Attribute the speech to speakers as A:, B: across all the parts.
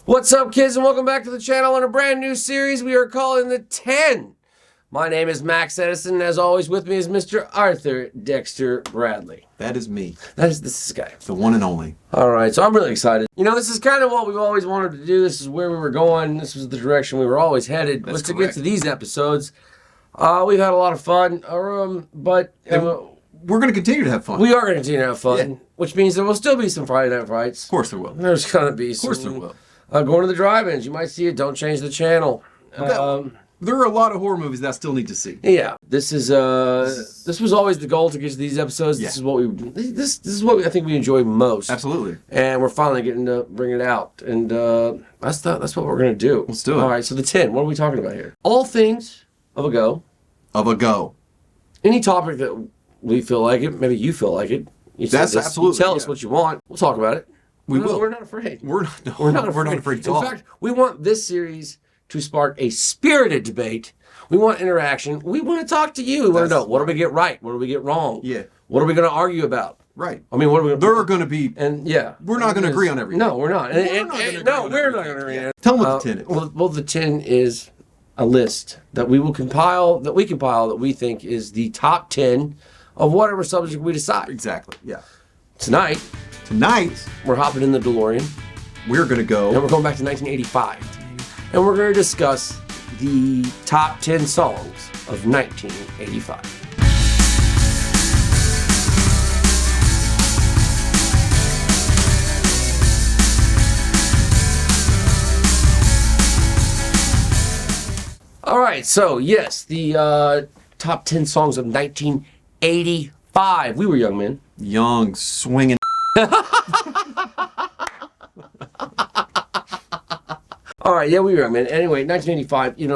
A: What's up, kids, and welcome back to the channel on a brand new series we are calling The 10. My name is Max Edison, and as always with me is Mr. Arthur Dexter Bradley.
B: That is me.
A: This is guy.
B: The one and only.
A: All right, so I'm really excited. You know, this is kind of what we've always wanted to do. This is where we were going. This was the direction we were always headed.
B: That's
A: to
B: correct.
A: get to these episodes. We've had a lot of fun, but
B: we're going to continue to have fun.
A: we are going to continue to have fun,
B: Yeah.
A: which means there will still be some Friday Night Fights.
B: Of course there will.
A: There's going to be some.
B: Of course there will.
A: Going to the drive-ins. You might see it. Don't change the channel.
B: There are a lot of horror movies that I still need to see.
A: Yeah, this was always the goal to get to these episodes.
B: Yeah.
A: This is what I think we enjoy most.
B: Absolutely.
A: And we're finally getting to bring it out, and that's what we're gonna do.
B: Let's do it.
A: All right. So the 10. What are we talking about here? All things of a go.
B: Of a go.
A: Any topic that we feel like it. Maybe you feel like it. You
B: That's
A: say this,
B: absolutely,
A: You tell us
B: yeah.
A: what you want. We'll talk about it.
B: We will.
A: We're not afraid.
B: We're not afraid to talk.
A: In fact, we want this series to spark a spirited debate. We want interaction. We want to talk to you. We want to know, what do we get right? What do we get wrong?
B: Yeah.
A: What are we going to argue about?
B: Right.
A: I mean, what are we going to...
B: There are going to be...
A: And yeah.
B: We're not going to agree on everything.
A: No, we're not.
B: We're not going to agree. Tell them what the 10 is.
A: Well, the 10 is a list that we compile that we think is the top 10 of whatever subject we decide.
B: Exactly. Yeah.
A: Tonight, we're hopping in the DeLorean.
B: We're going to go...
A: And we're going back to 1985. And we're going to discuss the top 10 songs of 1985. All right, so yes, the top 10 songs of 1985. We were young men.
B: Young, swinging...
A: All right, yeah, we were young men. Anyway, 1985,
B: It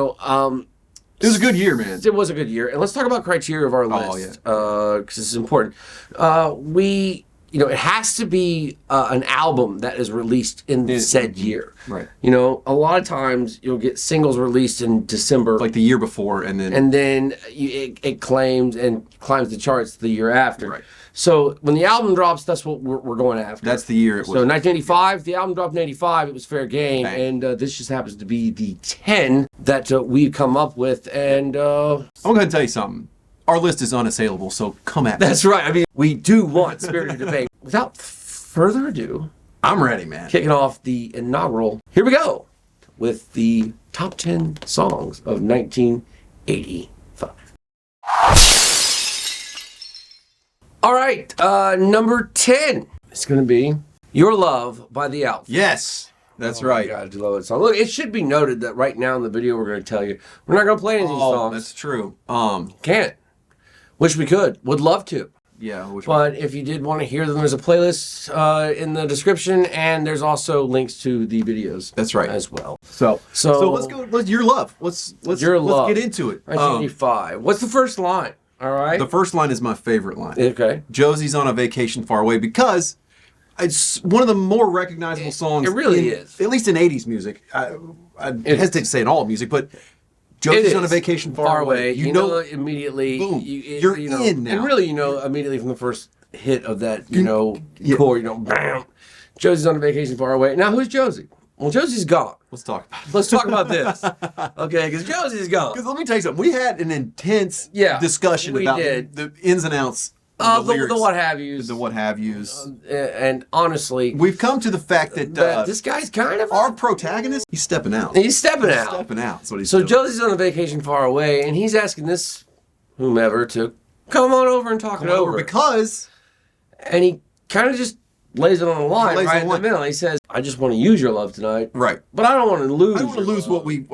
B: was a good year, man.
A: It was a good year. And let's talk about criteria of our list. Because this is important. It has to be an album that is released in said year.
B: Right.
A: A lot of times you'll get singles released in December.
B: Like the year before, and then...
A: it climbs the charts the year after.
B: Right.
A: So when the album drops, that's what we're going after.
B: That's the year it was.
A: So 1985, the album dropped in 85. It was fair game.
B: Bang.
A: And this just happens to be the 10 that we've come up with. And
B: I'm going to tell you something. Our list is unassailable, so come at me.
A: that's right. I mean, we do want spirited debate. Without further ado,
B: I'm ready, man.
A: kicking off the inaugural, here we go, with the top 10 songs of 1985. All right, number 10 is going to be Your Love by The Outfit.
B: Yes, that's right.
A: God, I do love that song. Look, it should be noted that right now in the video we're going to tell you, we're not going to play any of these songs.
B: That's true.
A: Can't. Wish we could. Would love to.
B: Yeah.
A: But if you did want to hear them, there's a playlist in the description, and there's also links to the videos.
B: That's right.
A: As well.
B: So let's go. Your Love. Let's get into it.
A: 1985. What's the first line? All right.
B: The first line is my favorite line.
A: Okay.
B: Josie's on a vacation far away, because it's one of the more recognizable songs.
A: It really is.
B: At least in 80s music. I hesitate to say in all music, but Josie's on a vacation far away.
A: You know immediately.
B: Boom. You're in now.
A: And really, immediately from the first hit of that, chord, bam. Josie's on a vacation far away. Now, who's Josie? Well, Josie's gone.
B: Let's talk about it.
A: Let's talk about this. Okay, because Josie's gone.
B: Because let me tell you something. We had an intense discussion about the ins and outs of the lyrics.
A: The what have yous.
B: The what have yous.
A: And honestly,
B: we've come to the fact that
A: this guy's kind of
B: our protagonist. He's stepping out.
A: He's stepping out.
B: That's what he's
A: so
B: doing.
A: Josie's on a vacation far away, and he's asking this whomever to come on over and talk it over.
B: Because...
A: And he kind of just lays it on the line right in the middle. He says, I just want to use your love tonight.
B: Right.
A: But I don't want to lose.
B: I don't want to lose what we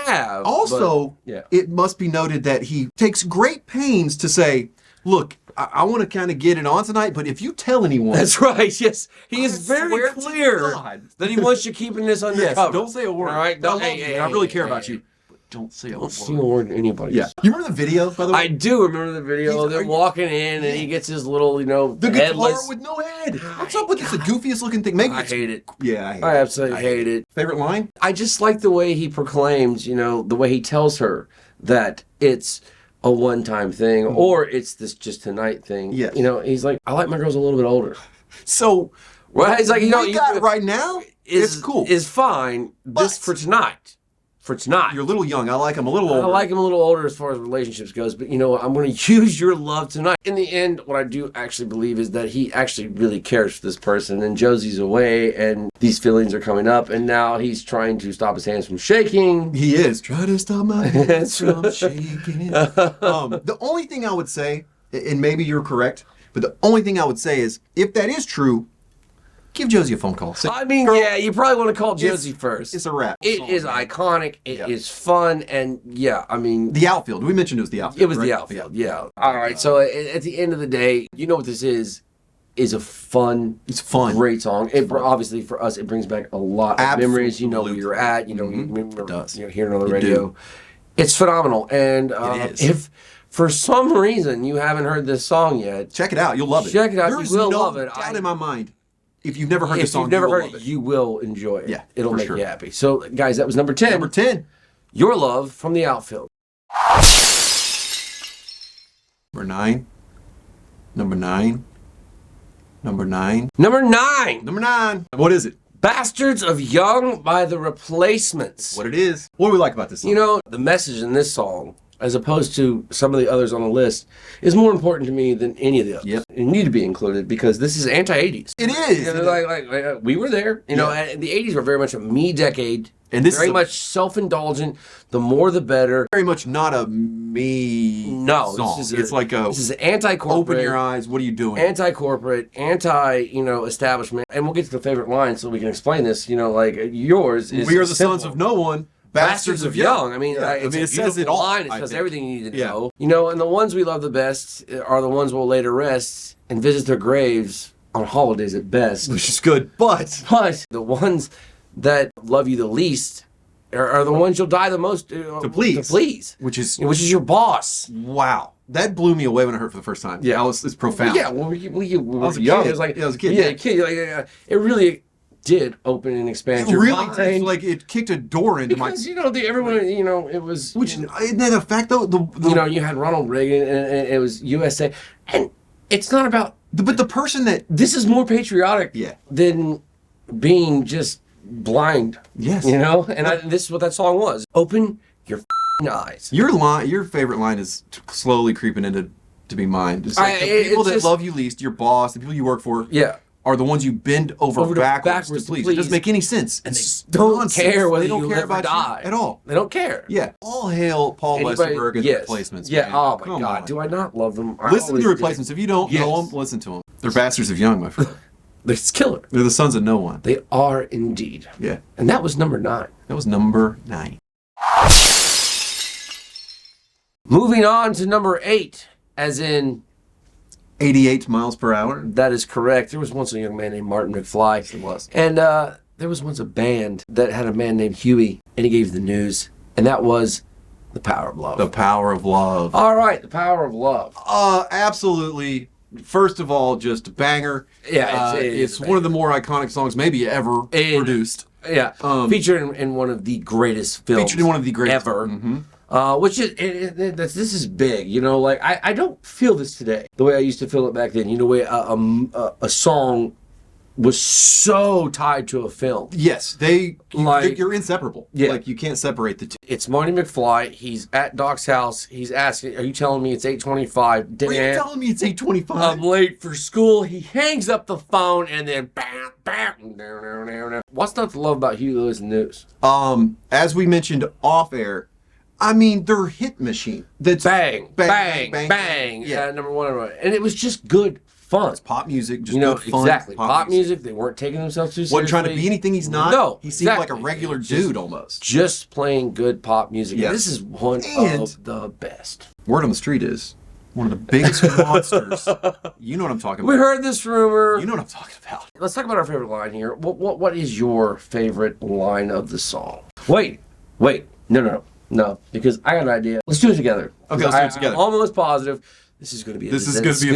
A: have.
B: Also, it must be noted that he takes great pains to say, look, I want to kind of get it on tonight, but if you tell anyone...
A: That's right, yes. He is very clear that he wants you keeping this undercover.
B: Yes, don't say a word.
A: All right?
B: I really care about you. Don't say a word.
A: Don't say a word to anybody.
B: Yeah. You remember the video, by the way?
A: I do remember the video. They're walking in, and he gets his little,
B: the
A: headless...
B: guitar with no head. What's up with this? The goofiest looking thing. Maybe
A: I hate it.
B: Yeah,
A: I absolutely hate it.
B: Favorite line?
A: I just like the way he proclaims, the way he tells her that it's a one-time thing, or it's this just tonight thing.
B: Yes.
A: He's like, I like my girls a little bit older.
B: So...
A: Well, it's like,
B: right now,
A: is
B: it's cool.
A: Is fine. This for tonight. For tonight.
B: You're a little young. I like him a little older.
A: I like him a little older as far as relationships goes, but you know what? I'm going to use Your Love Tonight. In the end, what I do actually believe is that he actually really cares for this person, and Josie's away, and these feelings are coming up, and now he's trying to stop his hands from shaking.
B: He is. Try to stop my hands from shaking. The only thing I would say, and maybe you're correct, but the only thing I would say is, if that is true, give Josie a phone call. Say,
A: I mean, yeah, you probably want to call Josie first.
B: It's a wrap.
A: It is iconic. It is fun. And yeah, I mean...
B: The outfield. We mentioned it was the outfield.
A: It was the outfield, yeah. All right, so at the end of the day, you know what this is a fun...
B: It's fun.
A: Great song. Obviously, for us, it brings back a lot of memories. You know where you're at. You know, you remember hearing it on the radio. It's phenomenal. And if... For some reason you haven't heard this song yet,
B: check it out. You'll love it.
A: Check it out. You will love it.
B: There's no doubt in my mind. If you've never heard the song,
A: you've never heard it, you will enjoy it.
B: Yeah,
A: it'll make you happy. So, guys, that was number 10.
B: Number 10.
A: Your Love from the Outfield.
B: Number 9. Number 9. Number 9.
A: Number 9.
B: Number 9. What is it?
A: Bastards of Young by the Replacements.
B: What it is. What do we like about this song?
A: You know, the message in this song, as opposed to some of the others on the list, is more important to me than any of the others.
B: Yep.
A: It need to be included because this is anti-80s.
B: It is.
A: You know, like we were there. You know, and the 80s were very much a me decade.
B: And this
A: very
B: is
A: much self-indulgent. The more, the better.
B: Very much not a me song. It's like
A: this is anti-corporate.
B: Open your eyes. What are you doing?
A: Anti-corporate, establishment. And we'll get to the favorite line so we can explain this. You know, like yours is
B: we are the sons of no one.
A: Bastards of Young. I mean,
B: it says it all.
A: Line. It says everything you need to know. You know, and the ones we love the best are the ones we'll lay to rest and visit their graves on holidays at best.
B: Which is good, but
A: the ones that love you the least are the ones you'll die the most to please.
B: Which is
A: your boss.
B: Wow. That blew me away when I heard it for the first time. Yeah, it's profound.
A: Yeah, well, we were
B: young.
A: It was like,
B: I was a kid.
A: Yeah, a kid. Like, it really did open and expand your mind.
B: It's like it kicked a door into my...
A: Because, everyone, it was...
B: Which, isn't that a fact, though?
A: You had Ronald Reagan, and it was USA. And it's not about...
B: But the person that...
A: This is more patriotic than being just blind.
B: Yes.
A: And this is what that song was. Open your eyes.
B: Your favorite line is slowly creeping into to be mine. It's like the people that love you least, your boss, the people you work for...
A: Yeah.
B: Are the ones you bend over backwards to please. It doesn't make any sense.
A: And they don't care whether you live or die.
B: At all.
A: They don't care.
B: Yeah. All hail Paul Westerberg and the Replacements.
A: Yeah.
B: Man.
A: Oh my God. Do I not love them?
B: Listen to the Replacements. If you don't know them, listen to them. They're bastards of young, my friend.
A: It's killer.
B: They're the sons of no one.
A: They are indeed.
B: Yeah.
A: And that was number 9.
B: That was number 9.
A: Moving on to number 8, as in
B: 88 miles per hour.
A: That is correct. There was once a young man named Martin McFly.
B: Yes, it was.
A: And there was once a band that had a man named Huey, and he gave the news, and that was The Power of Love.
B: The Power of Love.
A: All right, The Power of Love.
B: Absolutely. First of all, just a banger.
A: Yeah,
B: it's one of the more iconic songs maybe ever produced.
A: Yeah, featured in one of the greatest films.
B: Featured in one of the greatest
A: ever.
B: Mm-hmm.
A: Which is this is big, like I don't feel this today the way I used to feel it back then. The way a song was so tied to a film.
B: Yes, you're inseparable. Yeah, like you can't separate the two.
A: It's Marty McFly. He's at Doc's house. He's asking, "Are you telling me it's 8:25?"
B: Are you telling me it's 8:25?
A: I'm late for school. He hangs up the phone and then bam, bam, down. What's not to love about Huey Lewis and News?
B: As we mentioned off air. I mean, they're a hit machine. That's
A: bang, bang, bang, bang. Yeah, number 1. And it was just good fun.
B: It's pop music, just good fun.
A: Exactly. Pop music. They weren't taking themselves too seriously.
B: Wasn't trying to be anything he's not.
A: No,
B: he seemed like a regular dude almost.
A: Just playing good pop music.
B: Yes.
A: And this is one of the best.
B: Word on the street is one of the biggest monsters. You know what I'm talking about.
A: We heard this rumor.
B: You know what I'm talking about.
A: Let's talk about our favorite line here. What is your favorite line of the song? Wait. No, because I got an idea. Let's do it together.
B: Okay, let's do it together.
A: I'm almost positive this is going to be a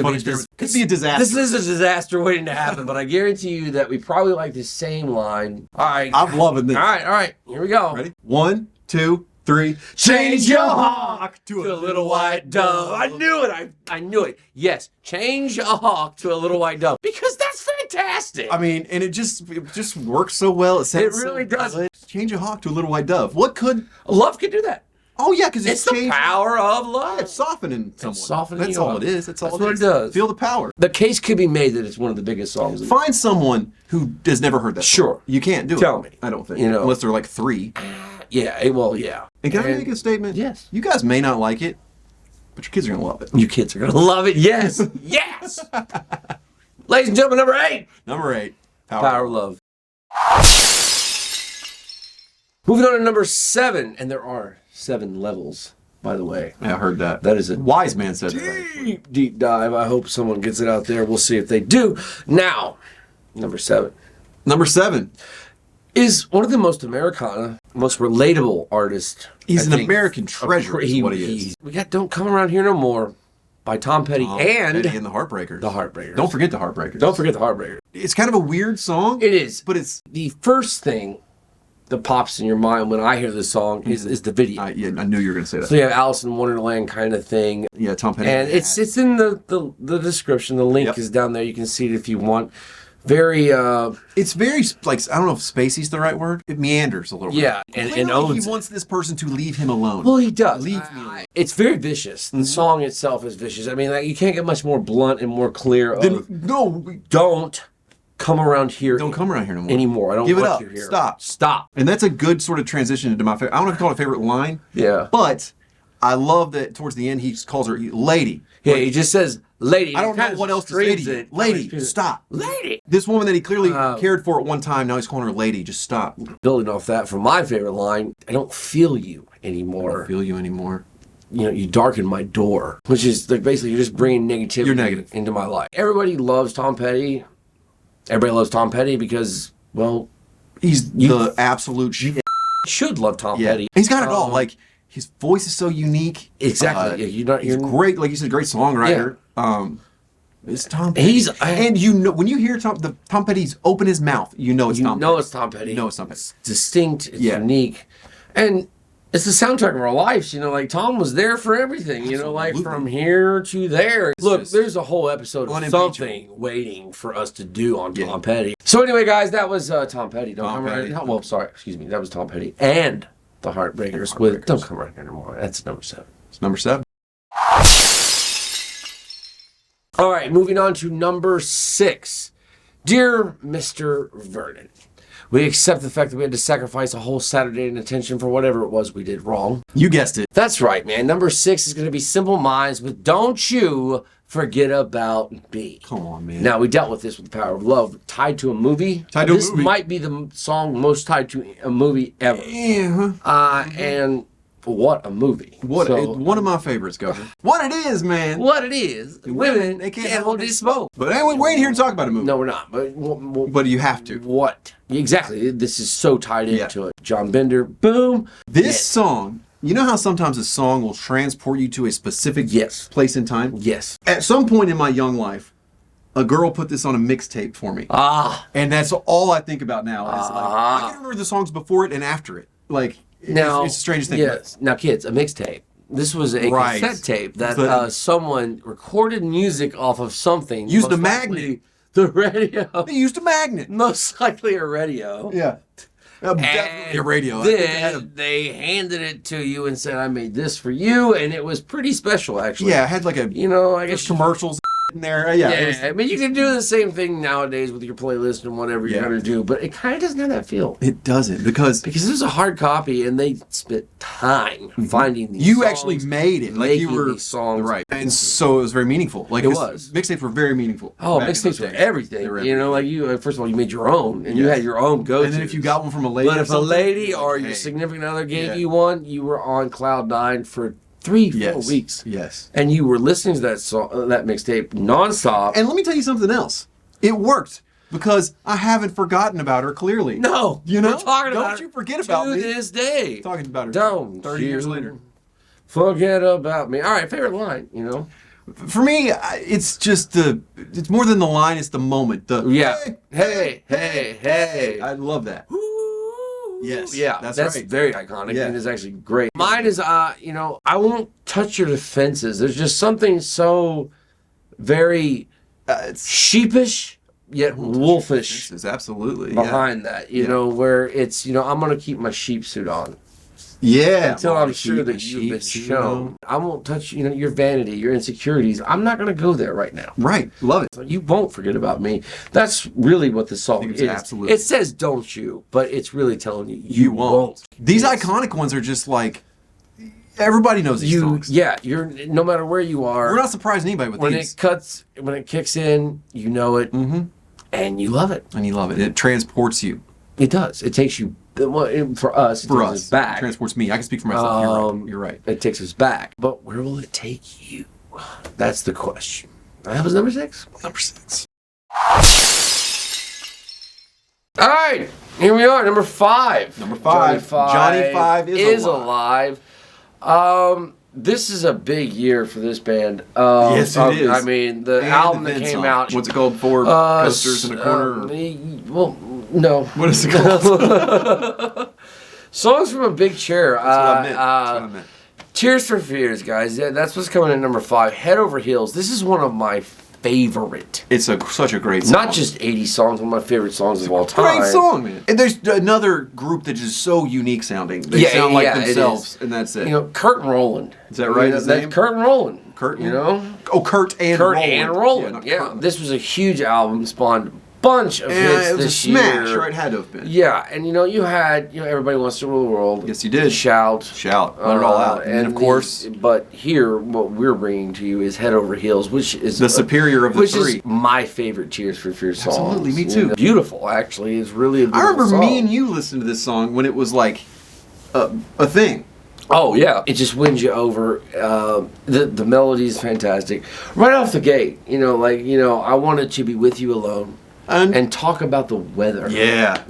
B: fun experiment. Could be a disaster.
A: This is a disaster waiting to happen, but I guarantee you that we probably like the same line. All right.
B: I'm loving this.
A: All right. Here we go.
B: Ready? 1, 2, 3.
A: Change your hawk to a little white dove. I knew it. I knew it. Yes, change a hawk to a little white dove. Because that's fantastic. fantastic.
B: I mean, and it just works so well. It
A: really does.
B: Good. Change a hawk to a little white dove. What could
A: love could do that?
B: Oh yeah, because
A: it's the power of love.
B: It's softening someone.
A: It's softening.
B: That's all it is. That's all
A: what it does.
B: Feel the power.
A: The case could be made that it's one of the biggest songs.
B: Find someone who has never heard that.
A: Sure.
B: Song. You can't do it.
A: Tell me.
B: I don't think.
A: Unless
B: they're like 3.
A: Yeah. Well, yeah.
B: And can I make a statement?
A: Yes.
B: You guys may not like it, but your kids are gonna love it.
A: You kids are gonna love it. Yes. Yes. Ladies and gentlemen, number 8.
B: Number 8.
A: Power of Love. Moving on to number 7, and there are 7 levels, by the way.
B: Yeah, I heard that.
A: That is a
B: wise man said that.
A: Deep dive. I hope someone gets it out there. We'll see if they do. Now, number 7.
B: Number 7
A: is one of the most Americana, most relatable artists.
B: He's an American treasure. Is what he is.
A: We got "Don't Come Around Here No More" by Tom Petty and
B: the Heartbreakers.
A: The Heartbreakers.
B: Don't forget the Heartbreakers.
A: Don't forget the Heartbreakers.
B: It's kind of a weird song.
A: It is,
B: but it's
A: the first thing that pops in your mind when I hear this song is the video.
B: Yeah, I knew you were going to say that.
A: So you have Alice in Wonderland kind of thing.
B: Yeah, Tom Petty.
A: And it's in the description. The link is down there. You can see it if you want. Very
B: it's very like, I don't know if spacey's the right word. It meanders a little bit.
A: Yeah, and owns
B: he wants this person to leave him alone.
A: Well, he does.
B: Leave me alone.
A: It's very vicious. The song itself is vicious. I mean, like, you can't get much more blunt and more clear. Don't come around here.
B: Don't come around here
A: anymore. I don't
B: give it
A: want
B: up.
A: you here.
B: Stop. And that's a good sort of transition into my favorite. I don't know if you call it a favorite line.
A: Yeah.
B: But I love that towards the end he calls her lady.
A: Yeah, he just says lady.
B: I don't know what else to say to you. Lady, stop.
A: Lady.
B: This woman that he clearly cared for at one time, now he's calling her lady. Just stop.
A: Building off that, from my favorite line, I don't feel you anymore.
B: I don't feel you anymore.
A: You know, you darken my door. Which is like basically you're just bringing negativity
B: You're negative.
A: into my life. Everybody loves Tom Petty. Everybody loves Tom Petty because, well,
B: he's the absolute shit.
A: Should love Tom Petty.
B: He's got it all. Like, his voice is so unique.
A: Exactly.
B: He's great, like you said, great songwriter.
A: Yeah.
B: It's Tom Petty. And you know, when you hear Tom Petty's open his mouth, you know it's Tom Petty.
A: You know it's Tom Petty.
B: You know it's Tom Petty.
A: It's distinct, it's unique. And it's the soundtrack of our lives, you know, like Tom was there for everything, you know, like from here to there. Look, there's a whole episode of something waiting for us to do on Tom Petty. So anyway, guys, that was Tom Petty. Well, sorry, excuse me. That was Tom Petty and the Heartbreakers with Don't Come Around Here Anymore. That's number 7.
B: It's number 7.
A: All right, moving on to number 6. Dear Mr. Vernon, we accept the fact that we had to sacrifice a whole Saturday in attention for whatever it was we did wrong.
B: You guessed it.
A: That's right, man. Number 6 is going to be Simple Minds with Don't You Forget About Me.
B: Come on, man.
A: Now, we dealt with this with The Power of Love, tied to a movie. This might be the song most tied to a movie ever.
B: Yeah.
A: And what a movie.
B: One of my favorites, Governor. What it is, man.
A: What it is. Women, they can't hold this smoke.
B: But anyway, we ain't here to talk about a movie.
A: No, we're not.
B: But you have to.
A: What? Exactly. This is so tied into it. John Bender, boom.
B: This song, you know how sometimes a song will transport you to a specific place in time?
A: Yes.
B: At some point in my young life, a girl put this on a mixtape for me. And that's all I think about now. Is like, I can remember the songs before it and after it. Like,
A: now,
B: it's the strangest thing.
A: Yes. Now, kids, a mixtape. This was a cassette tape that someone recorded music off of something.
B: Used a magnet.
A: The radio.
B: They used a magnet.
A: Most likely a radio.
B: Yeah. Definitely a radio.
A: Then they handed it to you and said, I made this for you. And it was pretty special, actually.
B: Yeah, it had like
A: I guess
B: commercials in there.
A: I mean, you can do the same thing nowadays with your playlist and whatever you're going to do, but it kind of doesn't have that feel.
B: It doesn't, because
A: there's a hard copy and they spent time finding these
B: songs.
A: You
B: actually made it. Like you were
A: these songs.
B: Right. And so it was very meaningful. Like
A: it was.
B: Mixtapes were very meaningful.
A: Oh, mixtapes were everything. You know, like you, first of all, you made your own and you had your own go-to.
B: And then if you got one from a lady,
A: but if a lady or your significant other gave you one, you were on cloud 9 for 3-4 weeks.
B: Yes.
A: And you were listening to that song, that mixtape nonstop.
B: And let me tell you something else. It worked because I haven't forgotten about her clearly.
A: No.
B: You know?
A: We're talking about
B: Don't you forget about me.
A: To this day.
B: Talking about her.
A: Don't
B: 30 years later.
A: Forget about me. All right, favorite line, you know?
B: For me, it's just it's more than the line, it's the moment. Hey. I love that. Yes.
A: Yeah, that's
B: right.
A: Very iconic and it's actually great. Mine is, I won't touch your defenses. There's just something so very sheepish yet wolfish
B: Is absolutely
A: behind that. You know, where it's, I'm going to keep my sheep suit on.
B: Yeah.
A: Until I'm sure that you've been shown. I won't touch, your vanity, your insecurities. I'm not going to go there right now.
B: Right. Love it.
A: So you won't forget about me. That's really what the song is.
B: Absolutely.
A: It says don't you, but it's really telling you won't.
B: These iconic ones are just like, everybody knows these songs.
A: Yeah, you're no matter where you are.
B: We're not surprising anybody with these.
A: When it kicks in, you know it, and you love it.
B: And you love it. It transports you.
A: It does. It takes you. For us, it takes us back.
B: It transports me. I can speak for myself. You're right.
A: It takes us back. But where will it take you? That's the question. That was number 6.
B: Number 6.
A: All right, here we are. Number 5.
B: Number 5. Johnny 5 is alive.
A: This is a big year for this band.
B: Yes, it is.
A: I mean, the album that came out.
B: What's it called? 4 coasters in a corner?
A: Well, no.
B: What is it called?
A: Songs from a Big Chair.
B: That's what I meant.
A: Tears for Fears, guys. Yeah, that's what's coming in number 5. Head Over Heels. This is one of my favorite.
B: It's such a great song.
A: Not just 80s songs, one of my favorite songs of all time.
B: Great song, man. And there's another group that is so unique sounding. They sound like themselves, and that's it.
A: Kurt and Roland.
B: Is that right? His name?
A: Kurt and Roland.
B: Kurt,
A: Oh,
B: Kurt and Roland.
A: Yeah, this was a huge album, spawned a bunch of hits
B: it was
A: this
B: a smash,
A: year.
B: or it had to have been.
A: Yeah, and you had Everybody Wants to Rule the World.
B: Yes, you did.
A: Shout,
B: let it all out. And of course,
A: but here, what we're bringing to you is Head Over Heels, which is
B: the superior of the
A: which
B: 3.
A: Is my favorite Tears for Fears song.
B: Absolutely, me too.
A: Beautiful, actually, it's really a beautiful
B: I remember
A: song.
B: me and you listened to this song when it was like a thing.
A: Oh yeah, it just wins you over. The melody is fantastic right off the gate. I wanted to be with you alone. And talk about the weather.
B: Yeah.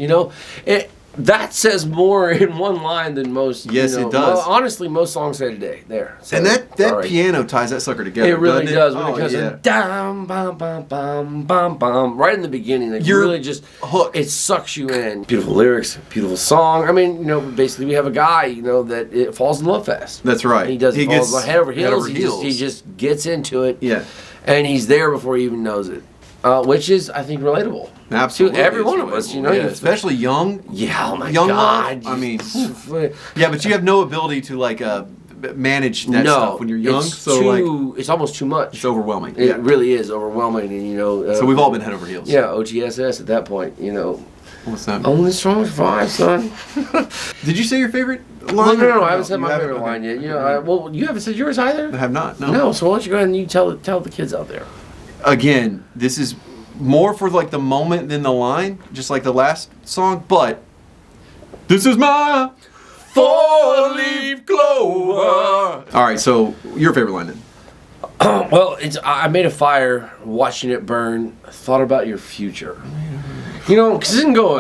A: That says more in one line than most.
B: Yes, it does.
A: Honestly, most songs say today. There. So,
B: and that piano ties that sucker together.
A: It really does. When it goes
B: in,
A: dum, bum, bum, bum, bum, bum, right in the beginning.
B: You're
A: really just
B: hooked.
A: It sucks you in. Beautiful lyrics, beautiful song. I mean, basically we have a guy, that it falls in love fast.
B: That's right.
A: He falls head over heels.
B: He
A: just gets into it.
B: Yeah.
A: And he's there before he even knows it. Which is, I think, relatable.
B: Absolutely.
A: To every one of us,
B: especially young.
A: Yeah, oh my
B: young
A: God.
B: Love. I mean, yeah, but you have no ability to, manage that stuff when you're young.
A: It's almost too much.
B: It's overwhelming.
A: It really is overwhelming. And,
B: so we've all been head over heels.
A: Yeah, OTSS at that point,
B: What's that?
A: Only strong survive, son.
B: Did you say your favorite line?
A: No, I haven't said my favorite line yet. You haven't said yours either?
B: I have not, no.
A: No, so why don't you go ahead and you tell the kids out there.
B: Again, this is more for the moment than the line, just like the last song, but this is my 4-leaf clover. All right, so your favorite line then?
A: Well, I made a fire, watching it burn, thought about your future. Because it didn't go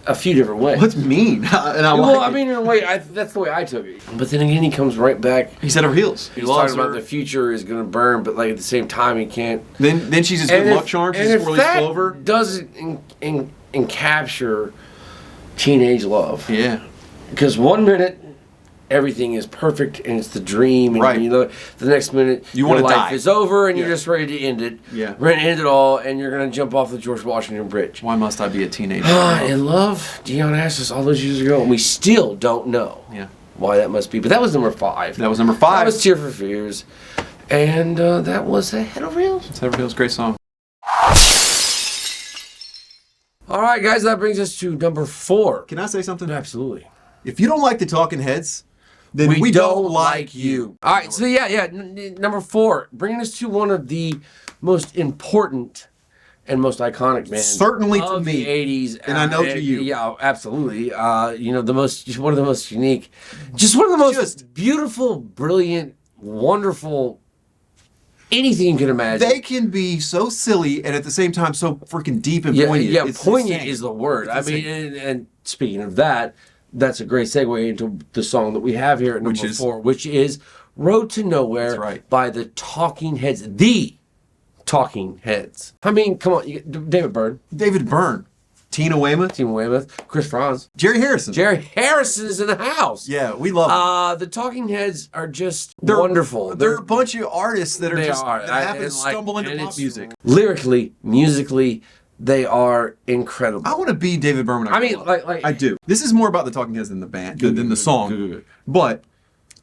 A: a few different ways.
B: What's mean?
A: In a way, that's the way I took it. But then again, he comes right back.
B: He's at her heels.
A: He's talking about the future is going to burn, but at the same time, he can't.
B: Then she's his good luck charm. She's his 4-leaf clover.
A: Doesn't encapture teenage love.
B: Yeah.
A: Because 1 minute, everything is perfect and it's the dream, and
B: right.
A: The next minute
B: your
A: life is over and you're just ready to end it.
B: Yeah.
A: Ready to end it all, and you're gonna jump off the George Washington Bridge.
B: Why must I be a teenager?
A: In love, Dion asked us all those years ago, and we still don't know why that must be. But that was number 5.
B: That was number 5.
A: That was Tear for Fears, and that was Head Over Heels.
B: Head Over Heels, great song.
A: All right, guys, that brings us to number 4.
B: Can I say something?
A: Absolutely.
B: If you don't like the Talking Heads, then we don't like you.
A: All right, so number 4, bringing us to one of the most important and most iconic bands,
B: certainly to
A: of
B: me,
A: the '80s,
B: and I know to you.
A: Yeah, absolutely. One of the most unique, just one of the most beautiful, brilliant, wonderful. Anything you can imagine.
B: They can be so silly and at the same time so freaking deep and poignant.
A: Yeah,
B: it's
A: poignant
B: insane.
A: is the word. And speaking of that, that's a great segue into the song that we have here at number 4, which is Road to Nowhere by the Talking Heads. The Talking Heads. I mean, come on, David Byrne.
B: David Byrne. Tina Weymouth.
A: Tina Weymouth. Chris Franz.
B: Jerry Harrison.
A: Jerry Harrison is in the house.
B: Yeah, we love them.
A: The Talking Heads are just wonderful.
B: They're a bunch of artists that
A: They
B: just
A: are.
B: that happen to
A: And,
B: stumble into
A: and
B: pop
A: it's
B: music.
A: Lyrically, musically, they are incredible.
B: I want to be David Berman.
A: I mean, like
B: I do. This is more about the Talking Heads than the band, than the song.
A: Good.
B: But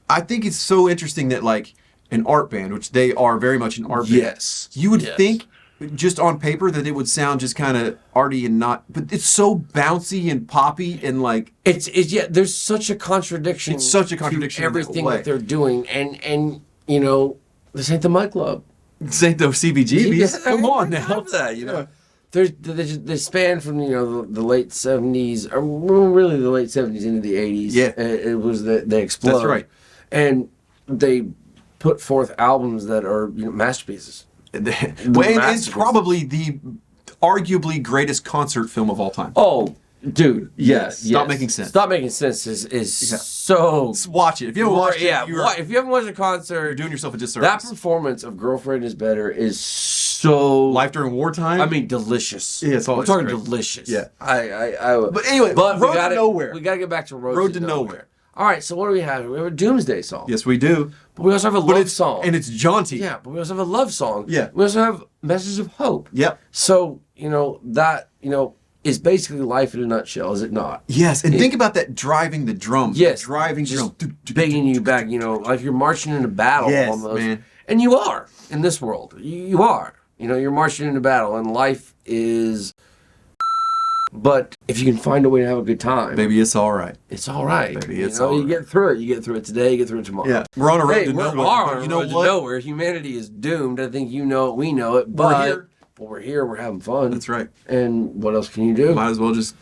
B: I think it's so interesting that like an art band, which they are very much an art band.
A: Yes.
B: You would think just on paper that it would sound just kind of arty and not, but it's so bouncy and poppy and like
A: it's there's such a contradiction.
B: It's such a contradiction
A: to
B: in that
A: everything
B: way.
A: that they're doing, and you know, this ain't the Mike Club.
B: St. Those CBGBs. Come on now.
A: I love that, you know. They span from the late 70s, or really the late 70s into the 80s.
B: Yeah,
A: it was they exploded.
B: That's right.
A: And they put forth albums that are masterpieces.
B: And it's probably the arguably greatest concert film of all time.
A: Oh, dude, yes.
B: Stop Making Sense.
A: Stop Making Sense is so.
B: Watch it if you haven't watched it.
A: If you haven't watched a concert,
B: you're doing yourself a disservice.
A: That performance of "Girlfriend Is Better" is so
B: Life During Wartime.
A: I mean, delicious.
B: Yeah, it's always
A: We're talking
B: great.
A: delicious.
B: Yeah,
A: But
B: anyway,
A: Road
B: to Nowhere.
A: We got to get back to Road to Nowhere. All right, so what do we have? We have a Doomsday song.
B: Yes, we do.
A: But we also have a love song.
B: And it's jaunty.
A: Yeah, but we also have a love song.
B: Yeah.
A: We also have Message of Hope.
B: Yep.
A: So, that, is basically life in a nutshell, is it not?
B: Yes, and think about that driving the drums.
A: Yes.
B: Driving drum.
A: Begging you back, like you're marching into battle almost.
B: Man.
A: And you are in this world. You are. You're marching into battle, and life is... But if you can find a way to have a good time...
B: Maybe it's all right.
A: It's all right.
B: Maybe it's all right.
A: You get through it. You get through it today, you get through it tomorrow.
B: Yeah. We're on a road to
A: We
B: nowhere.
A: are on
B: You
A: a
B: know
A: road to
B: what?
A: nowhere. Humanity is doomed. I think you know it. We know it. But we're here. We're having fun.
B: That's right.
A: And what else can you do?
B: Might as well just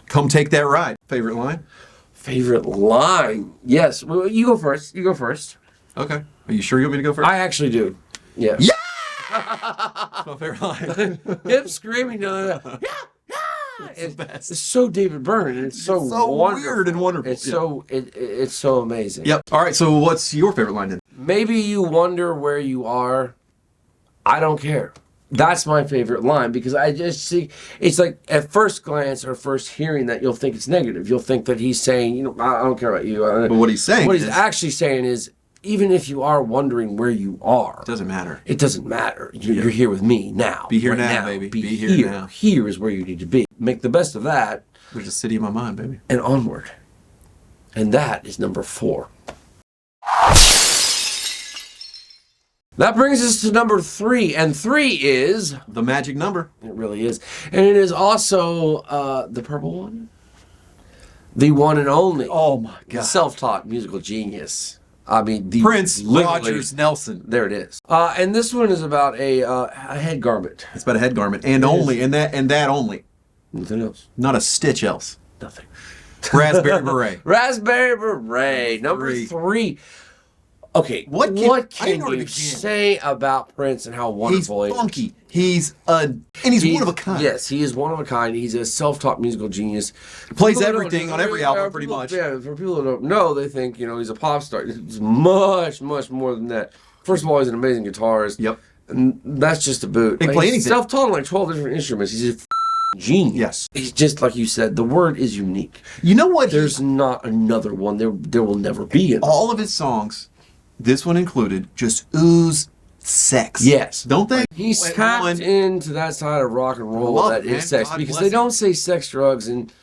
B: come take that ride. Favorite line?
A: Favorite line? Yes. Well, you go first.
B: Okay. Are you sure you want me to go first?
A: I actually do. Yes.
B: Yeah! That's my favorite line.
A: Him screaming. Yeah.
B: It's the best.
A: It's so David Byrne, and it's so wonderful.
B: Weird and wonderful.
A: It's it's so amazing.
B: Yep. All right. So what's your favorite line then?
A: Maybe you wonder where you are. I don't care. That's my favorite line because I just see it's like at first glance or first hearing that you'll think it's negative. You'll think that he's saying, I don't care about you.
B: But what he's saying,
A: he's actually saying is, even if you are wondering where you are,
B: it doesn't matter.
A: It doesn't matter. You're here with me now.
B: Be here
A: right
B: now, baby.
A: Be
B: here
A: here.
B: now.
A: Here is where you need to be. Make the best of that.
B: There's a city in my mind, baby.
A: And onward. And that is number 4. That brings us to number 3, and 3 is...
B: The magic number.
A: It really is. And it is also the purple one. The one and only.
B: Oh my God.
A: Self-taught musical genius. I mean, the
B: Prince Rogers Nelson.
A: There it is. And this one is about a head garment.
B: It's about a head garment, and only, and that only.
A: Nothing else.
B: Not a stitch else.
A: Nothing.
B: Raspberry Beret.
A: Raspberry Beret, number 3. Okay, what can you say about Prince and how wonderful
B: he's funky. He's one of a kind.
A: Yes, he is one of a kind. He's a self-taught musical genius.
B: Plays everything on every album, pretty much.
A: Yeah, for people who don't know, they think he's a pop star. He's much, much more than that. First of all, he's an amazing guitarist.
B: Yep,
A: and that's just a boot.
B: He can play anything.
A: Self-taught on like 12 different instruments. He's a genius.
B: Yes,
A: he's just like you said. The word is unique.
B: You know what?
A: There's not another one. There will never be another.
B: All of his songs, this one included, just ooze sex.
A: Yes.
B: Don't they?
A: He's tapped into that side of rock and roll that is sex. Because they don't say sex, drugs, and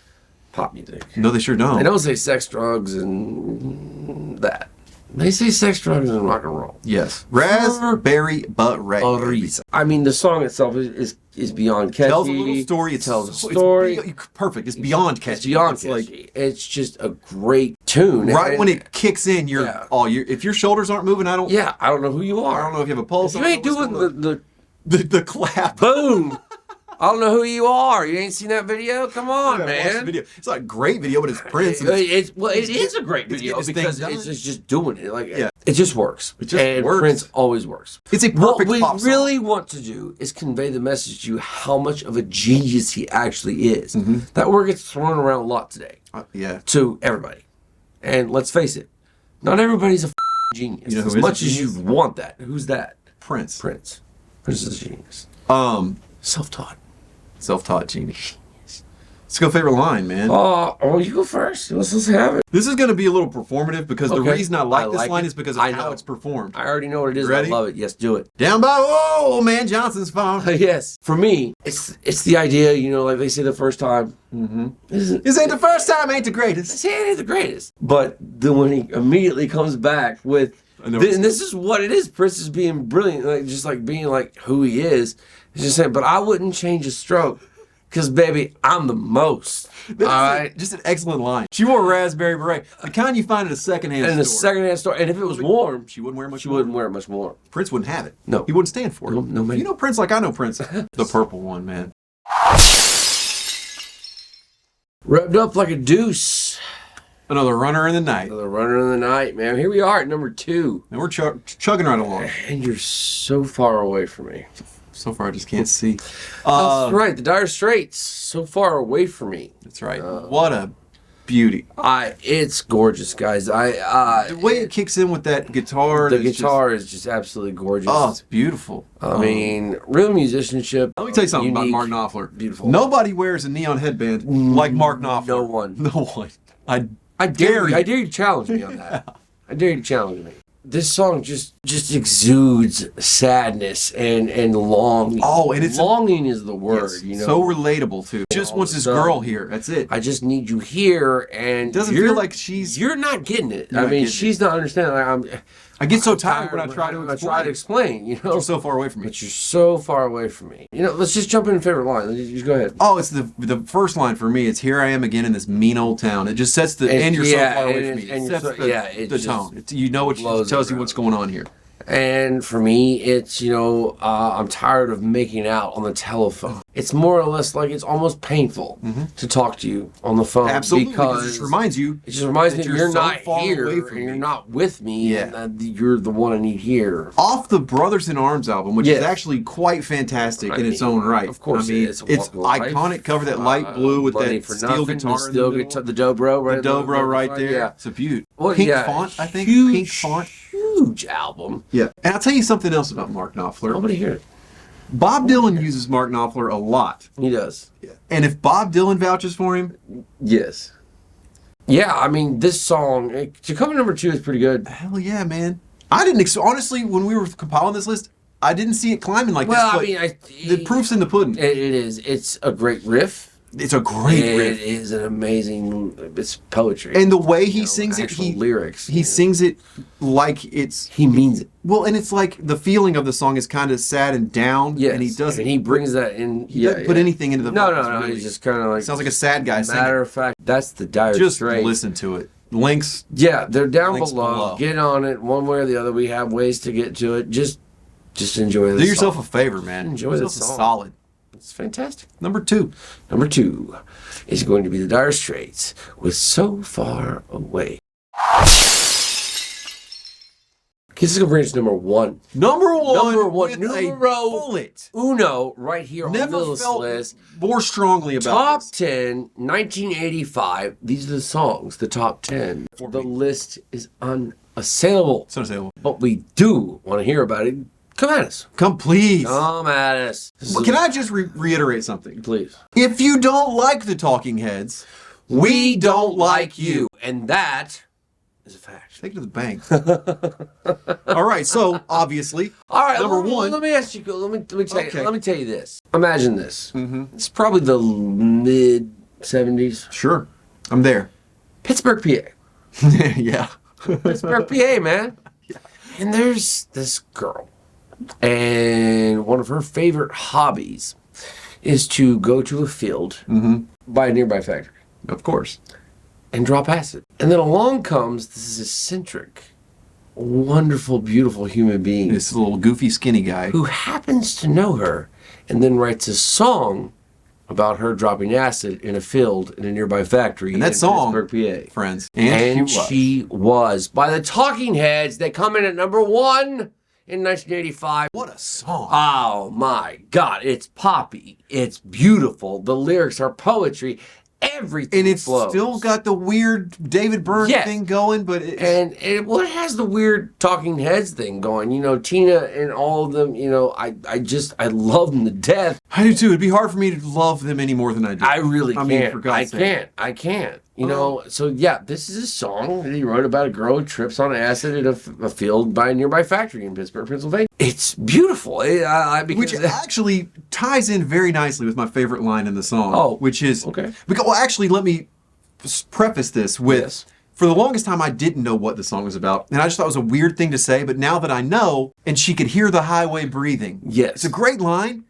A: pop music.
B: No, they sure don't.
A: They don't say sex, drugs, and that. They say sex, drugs, and rock and roll.
B: Yes. Raspberry Beret.
A: I mean, the song itself is beyond catchy.
B: It tells a little story.
A: It tells a story.
B: It's perfect. It's beyond catchy.
A: It's beyond catchy. It's just a great tune.
B: Right when it kicks in, if your shoulders aren't moving, I don't
A: know who you are.
B: I don't know if you have a pulse.
A: If you ain't doing
B: the clap.
A: Boom. I don't know who you are. You ain't seen that video? Come on, man.
B: Watch the video. It's not a great video, but it's Prince.
A: It is a great video because it's just doing it. It just works.
B: It just works.
A: Prince always works.
B: It's a perfect pop song.
A: What we really want to do is convey the message to you how much of a genius he actually is. Mm-hmm. That word gets thrown around a lot today. To everybody. And let's face it, not everybody's a genius.
B: You know who
A: as much as you want that. Who's that?
B: Prince.
A: Prince is a genius.
B: Self-taught.
A: Self-taught genius.
B: Let's go favorite line, man.
A: Oh, you go first. Let's have it.
B: This is going to be a little performative because the
A: Okay.
B: reason I like this
A: like
B: line
A: it.
B: is because of
A: I
B: how
A: know.
B: it's performed.
A: I already know what it is.
B: Ready?
A: I love it. Yes, do it.
B: Down by old man Johnson's farm.
A: Yes. For me, it's the idea, you know, like they say the first time.
B: This ain't the first time, ain't the greatest.
A: It ain't the greatest. But then when he immediately comes back with, and this is what it is. Prince is being brilliant, like just like being like who he is. He's just saying, but I wouldn't change a stroke. Because, baby, I'm the most. All right?
B: Just an excellent line. She wore a raspberry beret. The kind you find at a secondhand store.
A: In a secondhand store. And if it was warm,
B: she wouldn't wear much
A: she
B: more.
A: wouldn't wear it much more.
B: Prince wouldn't have it.
A: No.
B: He wouldn't stand for it.
A: No, man.
B: You know Prince like I know Prince. The purple one, man.
A: Revved up like a deuce.
B: Another runner in the night.
A: Another runner in the night, man. Here we are at number 2.
B: And we're chugging right along.
A: And you're so far away from me.
B: So far, I just can't see.
A: That's right. The Dire Straits. So far away from me.
B: That's right. What a beauty.
A: It's gorgeous, guys.
B: The way it kicks in with that guitar.
A: The guitar is just absolutely gorgeous.
B: Oh, it's beautiful.
A: I mean, real musicianship.
B: Let me tell you something about Mark Knopfler.
A: Beautiful.
B: Nobody wears a neon headband like Mark Knopfler.
A: No one.
B: No one.
A: I dare you to challenge me on that. I dare you to challenge me. This song just exudes sadness and longing.
B: Oh, and it's
A: longing is the word.
B: Yes,
A: you know,
B: so relatable too. Just wants his girl here. That's it.
A: I just need you here, and
B: Doesn't feel like you're
A: not getting it.
B: You're
A: I
B: not
A: mean,
B: getting
A: she's not understanding. Like,
B: I get so tired when I try to
A: explain. You know,
B: you're so far away from me.
A: But you're so far away from me. You know, let's just jump in favorite line. Let's just go ahead.
B: Oh, it's the first line for me. It's "Here I am again in this mean old town." It just sets the and you're so far away from me. It sets the tone. You know what tells you what's going on here.
A: And for me, it's, you know, I'm tired of making out on the telephone. It's more or less like it's almost painful to talk to you on the phone.
B: Absolutely, because it just reminds you.
A: It just reminds me that you're
B: so
A: not
B: far
A: here
B: away from
A: and you're
B: me.
A: not with me.
B: Yeah.
A: And you're the one I need here.
B: Off the Brothers in Arms album, which is actually quite fantastic in its own right.
A: Of course,
B: I mean,
A: it's
B: iconic. Cover that light blue with that steel guitar.
A: The dobro, right?
B: The dobro right there.
A: Yeah.
B: It's a beaut.
A: Well,
B: Pink font, I think. Pink font.
A: Huge album.
B: Yeah. And I'll tell you something else about Mark Knopfler.
A: Nobody hear it.
B: Bob Dylan uses Mark Knopfler a lot.
A: He does.
B: Yeah. And if Bob Dylan vouches for him,
A: yes. Yeah, I mean, this song, to come in number 2 is pretty good.
B: Hell yeah, man. I didn't, honestly, when we were compiling this list, I didn't see it climbing like this.
A: Well,
B: But
A: I mean,
B: the proof's in the pudding.
A: It is. It's a great riff.
B: It's a great riff.
A: It is an amazing, it's poetry.
B: And the way he sings it,
A: lyrics.
B: He sings it like it's...
A: He means it.
B: Well, and it's like the feeling of the song is kind of sad and down.
A: Yes.
B: And he doesn't...
A: And he brings that in.
B: He doesn't put anything into the vocals,
A: No.
B: really.
A: He's just kind of like...
B: Sounds like a sad guy singing.
A: Matter of fact, that's the Dire
B: Just
A: Straits.
B: listen to it. Links.
A: Yeah, they're down
B: Links
A: below. Get on it one way or the other. We have ways to get to it. Just enjoy this.
B: Do yourself a favor, man.
A: Enjoy this song.
B: Solid.
A: It's fantastic.
B: Number 2.
A: Number 2 is going to be the Dire Straits with So Far Away. This is going to bring us to number 1.
B: Number 1.
A: With
B: numero bullet.
A: Uno, right here
B: Never
A: on this
B: felt
A: list.
B: more strongly about
A: Top
B: this.
A: 10, 1985. These are the songs, the top 10. The list is unassailable.
B: It's unassailable.
A: But we do want to hear about it. Come at us.
B: Come, please.
A: Come at us.
B: Can I just reiterate something?
A: Please.
B: If you don't like the Talking Heads,
A: We don't like you. And that is a fact.
B: take it to the bank. All right, so obviously,
A: All right,
B: number 1.
A: Let me ask you. Let me tell you this. Imagine this.
B: Mm-hmm.
A: It's probably the mid '70s.
B: Sure, I'm there.
A: Pittsburgh, PA.
B: Yeah.
A: Pittsburgh, PA, man. And there's this girl, and one of her favorite hobbies is to go to a field by a nearby factory.
B: Of course.
A: And drop acid. And then along comes this eccentric, wonderful, beautiful human being
B: This little goofy, skinny guy.
A: who happens to know her and then writes a song about her dropping acid in a field in a nearby factory
B: And that
A: in
B: song,
A: Pittsburgh, PA.
B: friends.
A: And she was. By the Talking Heads, they come in at number 1 in 1985.
B: What a song.
A: Oh my God, it's poppy. It's beautiful. The lyrics are poetry. everything
B: And it's
A: flows.
B: still got the weird David Byrne
A: Yes.
B: thing going, but
A: And it has the weird Talking Heads thing going. You know, Tina and all of them, you know, I love them to death.
B: I do too. It'd be hard for me to love them any more than I do.
A: I really can't.
B: mean, for God's sake.
A: I can't. You know, so yeah, this is a song that he wrote about a girl who trips on acid in a field by a nearby factory in Pittsburgh, Pennsylvania. It's beautiful.
B: Which actually ties in very nicely with my favorite line in the song.
A: Oh,
B: which is
A: okay.
B: Well, actually, let me preface this with.
A: Yes.
B: For the longest time, I didn't know what the song was about, and I just thought it was a weird thing to say. But now that I know, and she could hear the highway breathing.
A: Yes.
B: It's a great line.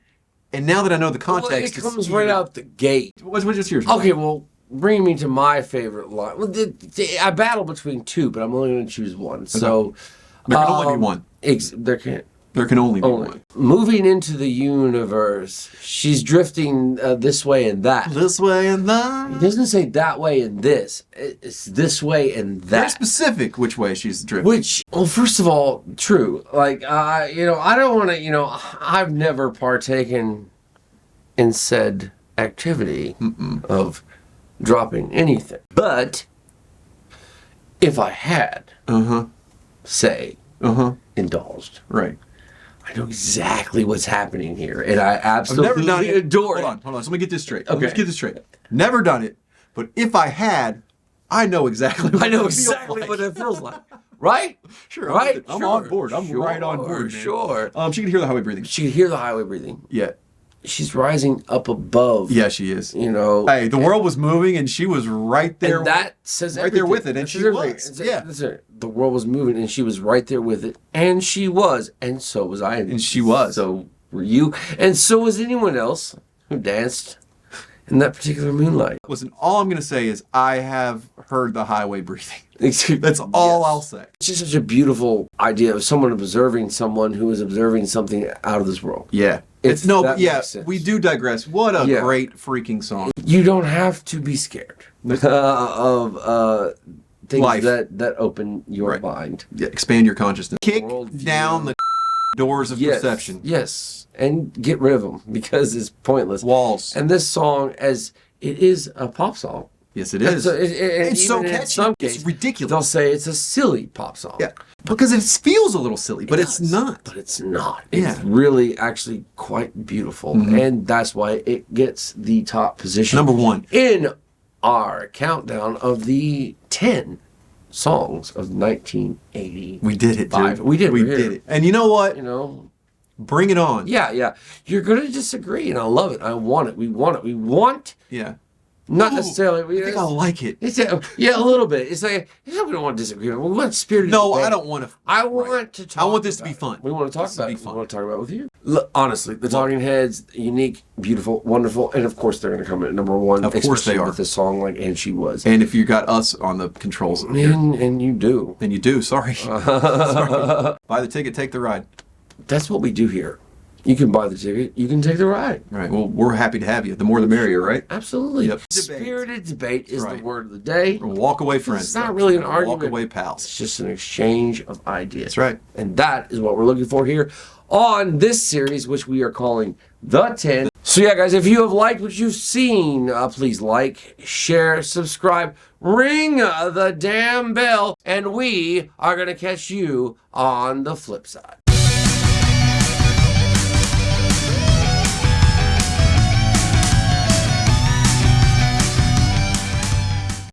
B: And now that I know the context,
A: it comes right out the gate.
B: What's yours?
A: Okay, well, bring me to my favorite line. Well, I battle between two, but I'm only going to choose one. So
B: There can only be one.
A: There can
B: only be one.
A: Moving into the universe, she's drifting this way and that.
B: This way and that.
A: It doesn't say that way and this. It's this way and that.
B: Very specific which way she's drifting.
A: Which, well, first of all, true. Like, I don't want to, I've never partaken in said activity of dropping anything. But if I had, say, indulged,
B: right.
A: I know exactly what's happening here, and I absolutely adore it.
B: Hold on. So let me get this straight.
A: Okay.
B: Let's get this straight. Never done it, but if I had, I know exactly what
A: it feels like. Right?
B: Sure.
A: Right?
B: I'm on board. I'm right on board, man.
A: Sure.
B: She can hear the highway breathing.
A: She can hear the highway breathing.
B: Yeah.
A: She's rising up above.
B: Yeah, she is.
A: Hey,
B: the world was moving, and she was right there.
A: And that says
B: right there with it, and she was. Yeah.
A: The world was moving, and she was right there with it, and she was, and so was I,
B: and she was.
A: So were you, and so was anyone else who danced in that particular moonlight.
B: Listen, all I'm going to say is I have heard the highway breathing. That's all I'll say.
A: It's just such a beautiful idea of someone observing someone who is observing something out of this world.
B: Yeah. We do digress. What a great freaking song.
A: You don't have to be scared of things
B: Life.
A: that open your mind.
B: Yeah, expand your consciousness. Kick down the doors of perception.
A: Yes, and get rid of them because it's pointless.
B: Walls.
A: And this song, as it is a pop song.
B: Yes, it is.
A: It's
B: so catchy. It's ridiculous.
A: They'll say it's a silly pop song.
B: Yeah, because it feels a little silly, but it's not.
A: But it's not.
B: Yeah.
A: It's really actually quite beautiful. And that's why it gets the top position.
B: Number one.
A: In our countdown of the 10 songs of 1980.
B: We did it, dude.
A: We did
B: it. And you know what? Bring it on.
A: Yeah. You're going to disagree, and I love it. I want it. We want.
B: Yeah.
A: Not necessarily.
B: I think I like it.
A: A little bit. It's like, we don't want to disagree. We want spirited debate.
B: I don't want to.
A: I want to talk.
B: I want this to be fun.
A: We want to talk about it. We want to talk about it with you. Honestly, the Talking Heads, unique, beautiful, wonderful, and of course they're going to come in at number one.
B: Of course they are.
A: With this song like "And She Was."
B: And if you got us on the controls,
A: and you do.
B: And you do. Sorry. Sorry. Buy the ticket, take the ride.
A: That's what we do here. You can buy the ticket. You can take the ride.
B: Right. Well, we're happy to have you. The more the merrier, right?
A: Absolutely.
B: Yep.
A: Spirited debate is the word of the day.
B: Walk away friends.
A: It's not really an argument.
B: Walk away pals.
A: It's just an exchange of ideas.
B: That's right.
A: And that is what we're looking for here on this series, which we are calling The 10. So yeah, guys, if you have liked what you've seen, please like, share, subscribe, ring the damn bell, and we are going to catch you on the flip side.